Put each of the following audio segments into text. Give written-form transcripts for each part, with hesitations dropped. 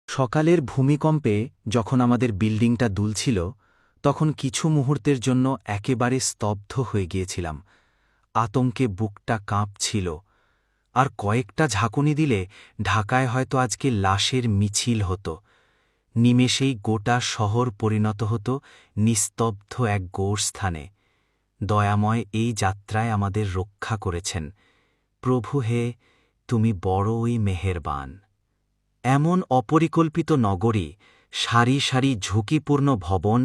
সকালের ভূমিকম্পে যখন আমাদের বিল্ডিংটা দুলছিল তখন কিছু মুহূর্তের জন্য একেবারে স্তব্ধ হয়ে গিয়েছিলাম। আতঙ্কে বুকটা কাঁপছিল। আর কয়েকটা ঝাঁকুনি দিলে ঢাকায় হয়তো আজকে লাশের মিছিল হতো। নিমেষেই গোটা শহর পরিণত হতো নিস্তব্ধ এক গোরস্থানে। দয়াময় এই যাত্রায় আমাদের রক্ষা করেছেন। প্রভু হে, তুমি বড়ই মেহেরবান। এমন অপরিকল্পিত নগরী, সারি সারি ঝুঁকিপূর্ণ ভবন,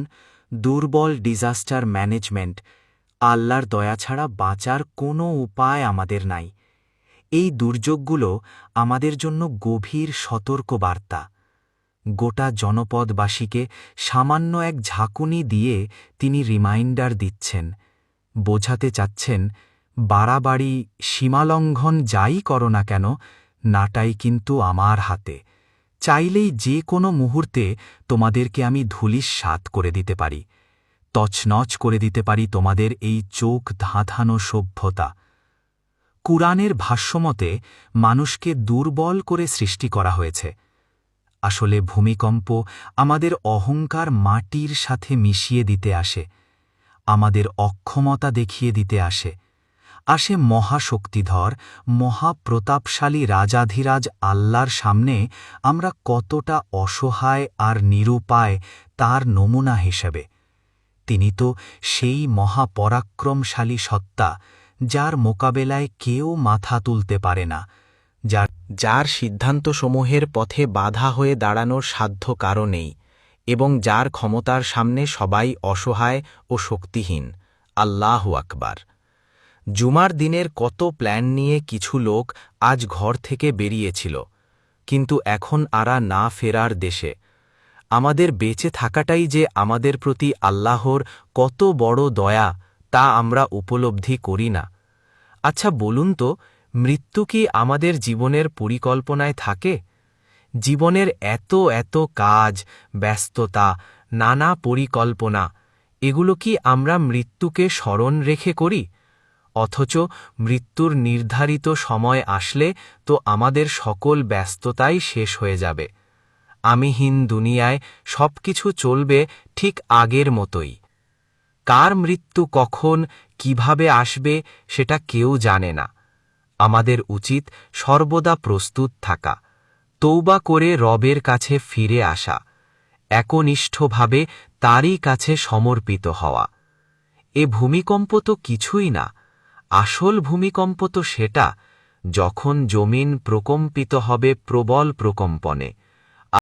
দুর্বল ডিজাস্টার ম্যানেজমেন্ট, আল্লাহর দয়া ছাড়া বাঁচার কোনো উপায় আমাদের নাই। এই দুর্যোগগুলো আমাদের জন্য গভীর সতর্কবার্তা। গোটা জনপদবাসীকে সামান্য এক ঝাঁকুনি দিয়ে তিনি রিমাইন্ডার দিচ্ছেন, বোঝাতে চাচ্ছেন, বাড়াবাড়ি সীমালঙ্ঘন যাই করো না কেন, নাটাই কিন্তু আমার হাতে। চাইলেই যে কোনো মুহূর্তে তোমাদেরকে আমি ধূলিসাৎ করে দিতে পারি, তছনছ করে দিতে পারি তোমাদের এই চোখ ধাঁধানো সভ্যতা। কুরআনের ভাষ্যমতে মানুষকে দুর্বল করে সৃষ্টি করা হয়েছে। আসলে ভূমিকম্প আমাদের অহংকার মাটির সাথে মিশিয়ে দিতে আসে, আমাদের অক্ষমতা দেখিয়ে দিতে আসে মহাশক্তিধর, মহাপ্রতাপশালী রাজাধিরাজ আল্লাহর সামনে আমরা কতটা অসহায় আর নিরুপায় তার নমুনা হিসেবে। তিনি তো সেই মহাপরাক্রমশালী সত্তা, যার মোকাবেলায় কেউ মাথা তুলতে পারে না, যার সিদ্ধান্তসমূহের পথে বাধা হয়ে দাঁড়ানোর সাধ্য কারও নেই, এবং যার ক্ষমতার সামনে সবাই অসহায় ও শক্তিহীন। আল্লাহু আকবার। জুমার দিনের কত প্ল্যান নিয়ে কিছু লোক আজ ঘর থেকে বেরিয়েছিল, কিন্তু এখন আরা না ফেরার দেশে। আমাদের বেঁচে থাকাটাই যে আমাদের প্রতি আল্লাহর কত বড় দয়া, তা আমরা উপলব্ধি করি না। আচ্ছা বলুন তো, মৃত্যু কি আমাদের জীবনের পরিকল্পনায় থাকে? জীবনের এত এত কাজ, ব্যস্ততা, নানা পরিকল্পনা, এগুলো কি আমরা মৃত্যুকে স্মরণ রেখে করি? অথচ মৃত্যুর নির্ধারিত সময় আসলে তো আমাদের সকল ব্যস্ততাই শেষ হয়ে যাবে। আমিহীন দুনিয়ায় সবকিছু চলবে ঠিক আগের মতোই। কার মৃত্যু কখন, কিভাবে আসবে, সেটা কেউ জানে না। আমাদের উচিত সর্বদা প্রস্তুত থাকা, তৌবা করে রবের কাছে ফিরে আসা, একনিষ্ঠভাবে তারই কাছে সমর্পিত হওয়া। এ ভূমিকম্প তো কিছুই না। আসল ভূমিকম্প তো সেটা, যখন জমিন প্রকম্পিত হবে প্রবল প্রকম্পনে।